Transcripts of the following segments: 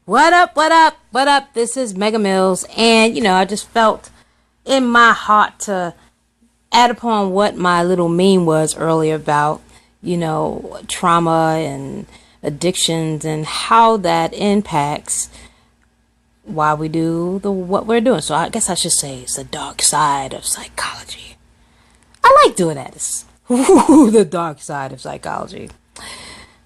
What up, what up, what up? This is Mega Mills, and I just felt in my heart to add upon what my little meme was earlier about, trauma and addictions and how that impacts why we do what we're doing. So I guess I should say it's the dark side of psychology. I like doing that. It's the dark side of psychology.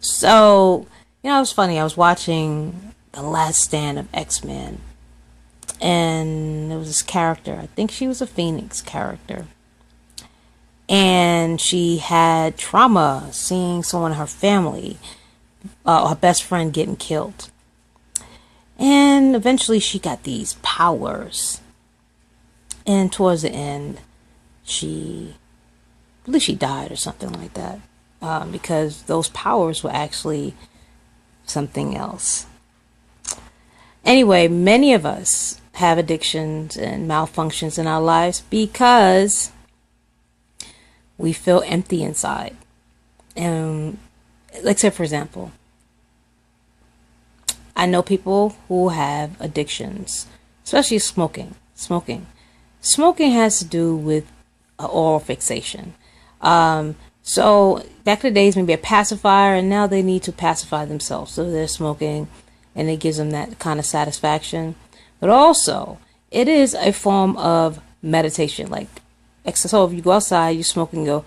So, it was funny. I was watching The Last Stand of X-Men, and there was this character. I think she was a Phoenix character. And she had trauma seeing someone in her family, her best friend, getting killed. And eventually she got these powers. And towards the end, I believe she died or something like that. Because those powers were actually something else. Anyway, many of us have addictions and malfunctions in our lives because we feel empty inside. And like, say, for example, I know people who have addictions, especially smoking. Smoking has to do with oral fixation. So back in the days, maybe a pacifier, and now they need to pacify themselves. So they're smoking, and it gives them that kind of satisfaction. But also, it is a form of meditation. Like, so if you go outside, you smoke and go,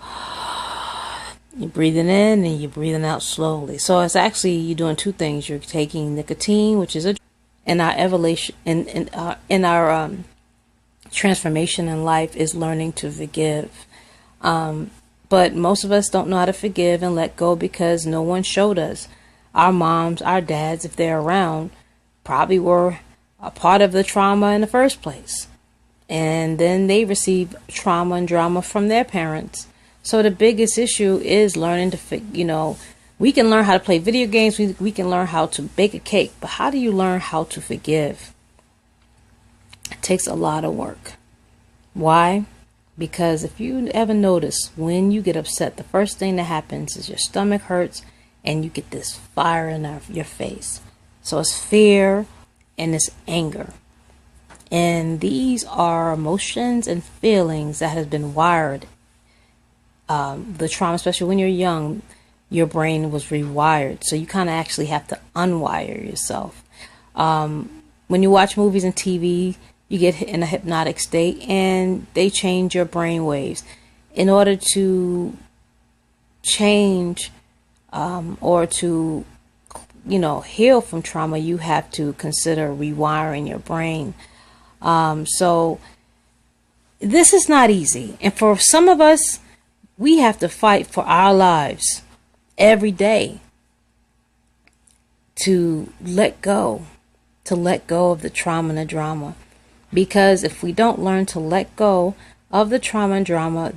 you're breathing in and you're breathing out slowly. So it's actually, you're doing two things. You're taking nicotine, which is in our evolution, in our transformation in life, is learning to forgive. But most of us don't know how to forgive and let go because no one showed us. Our moms, our dads, if they're around, probably were a part of the trauma in the first place. And then they receive trauma and drama from their parents. So the biggest issue is learning to, we can learn how to play video games. We can learn how to bake a cake. But how do you learn how to forgive? It takes a lot of work. Why? Because if you ever notice, when you get upset, the first thing that happens is your stomach hurts and you get this fire in your face. So it's fear and it's anger. And these are emotions and feelings that has been wired. The trauma, especially when you're young, your brain was rewired. So you kind of actually have to unwire yourself. When you watch movies and TV, you get in a hypnotic state and they change your brain waves. In order to change or to, heal from trauma, you have to consider rewiring your brain. So this is not easy. And for some of us, we have to fight for our lives every day to let go of the trauma and the drama. Because if we don't learn to let go of the trauma and drama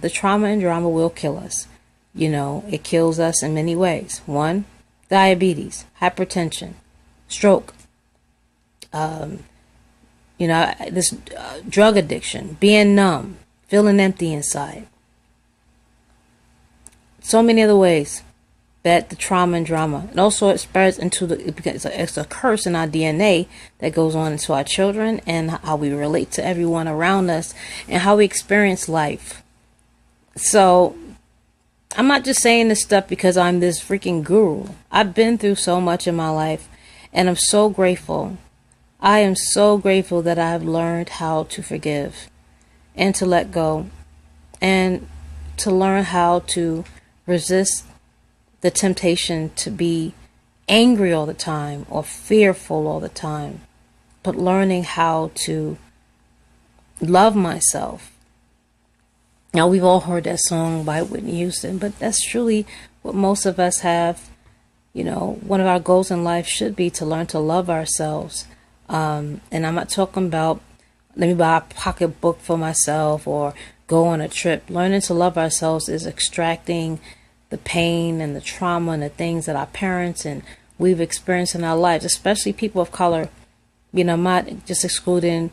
will kill us. It kills us in many ways. One, diabetes, hypertension, stroke, this drug addiction, being numb, feeling empty inside. So many other ways that the trauma and drama, and also it spreads because it's a curse in our DNA that goes on into our children and how we relate to everyone around us and how we experience life. So I'm not just saying this stuff because I'm this freaking guru. I've been through so much in my life, and I'm so grateful. I am so grateful that I've learned how to forgive and to let go and to learn how to resist the temptation to be angry all the time or fearful all the time, but learning how to love myself. Now, we've all heard that song by Whitney Houston, but that's truly what most of us have. One of our goals in life should be to learn to love ourselves. And I'm not talking about, let me buy a pocketbook for myself or go on a trip. Learning to love ourselves is extracting the pain and the trauma and the things that our parents and we've experienced in our lives, especially people of color. I'm not just excluding,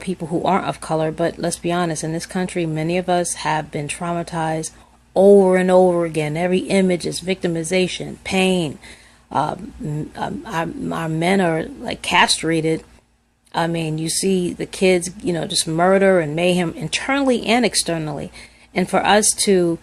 people who aren't of color, but let's be honest, in this country, many of us have been traumatized over and over again. Every image is victimization, pain, Our men are like castrated. I mean, you see the kids, just murder and mayhem internally and externally. And for us to,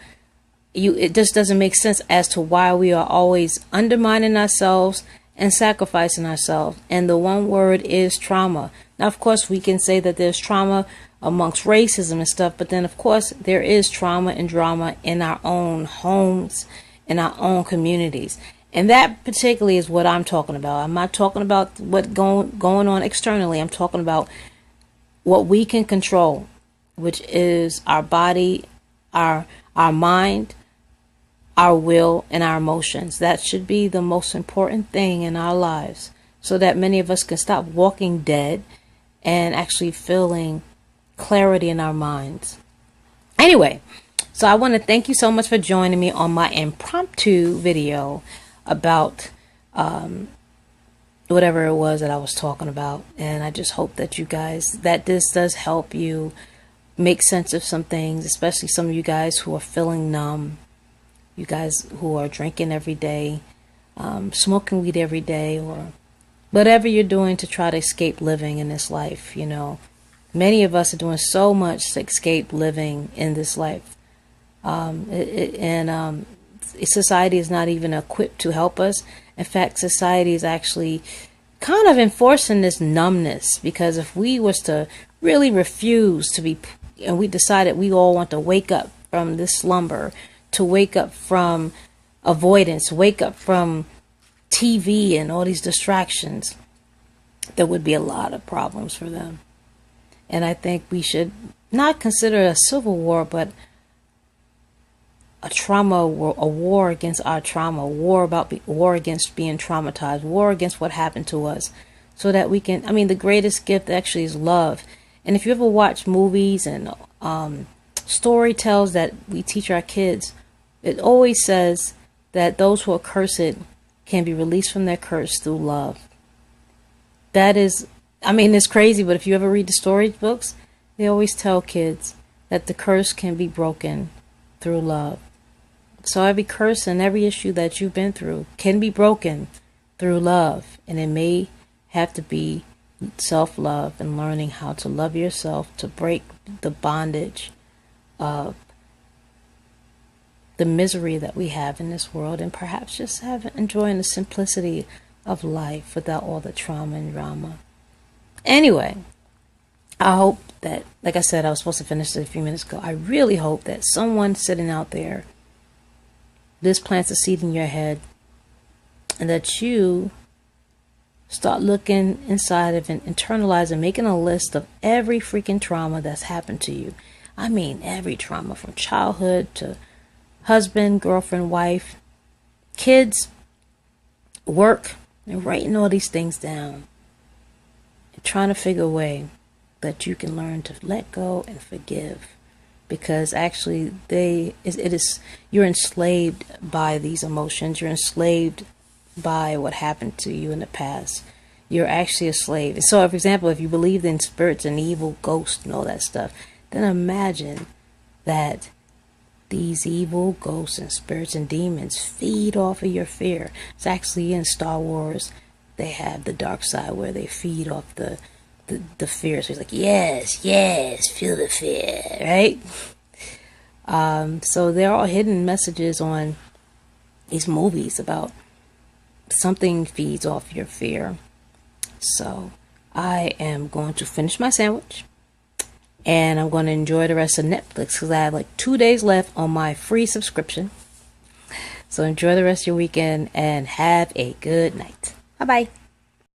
it just doesn't make sense as to why we are always undermining ourselves and sacrificing ourselves. And the one word is trauma. Now, of course, we can say that there's trauma amongst racism and stuff, but then, of course, there is trauma and drama in our own homes, in our own communities. And that particularly is what I'm talking about. I'm not talking about what going on externally. I'm talking about what we can control, which is our body, our mind, our will, and our emotions. That should be the most important thing in our lives, so that many of us can stop walking dead and actually feeling clarity in our minds. Anyway, so I want to thank you so much for joining me on my impromptu video about whatever it was that I was talking about. And I just hope that you guys, that this does help you make sense of some things, especially some of you guys who are feeling numb, you guys who are drinking every day, smoking weed every day, or whatever you're doing to try to escape living in this life. Many of us are doing so much to escape living in this life. Society is not even equipped to help us. In fact, society is actually kind of enforcing this numbness, because if we was to really refuse to be, and we decided we all want to wake up from this slumber, to wake up from avoidance, wake up from TV and all these distractions, there would be a lot of problems for them. And I think we should not consider a civil war, but a war against our trauma, war against being traumatized, war against what happened to us, so that we can, the greatest gift actually is love. And if you ever watch movies and story tells that we teach our kids, it always says that those who are cursed can be released from their curse through love. That is, it's crazy, but if you ever read the storybooks, they always tell kids that the curse can be broken through love. So every curse and every issue that you've been through can be broken through love. And it may have to be self-love and learning how to love yourself, to break the bondage of the misery that we have in this world, and perhaps just enjoying the simplicity of life without all the trauma and drama. Anyway, I hope that, like I said, I was supposed to finish this a few minutes ago. I really hope that someone sitting out there, this plants a seed in your head, and that you start looking inside of and internalizing, making a list of every freaking trauma that's happened to you. Every trauma, from childhood to husband, girlfriend, wife, kids, work, and writing all these things down and trying to figure a way that you can learn to let go and forgive. Because actually you're enslaved by these emotions. You're enslaved by what happened to you in the past. You're actually a slave. And so, for example, if you believed in spirits and evil ghosts and all that stuff, then imagine that these evil ghosts and spirits and demons feed off of your fear. It's actually in Star Wars, they have the dark side where they feed off the fear. So it's like, yes, feel the fear, right? So there are hidden messages on these movies about something feeds off your fear. So I am going to finish my sandwich, and I'm going to enjoy the rest of Netflix, because I have like 2 days left on my free subscription. So enjoy the rest of your weekend and have a good night. Bye-bye.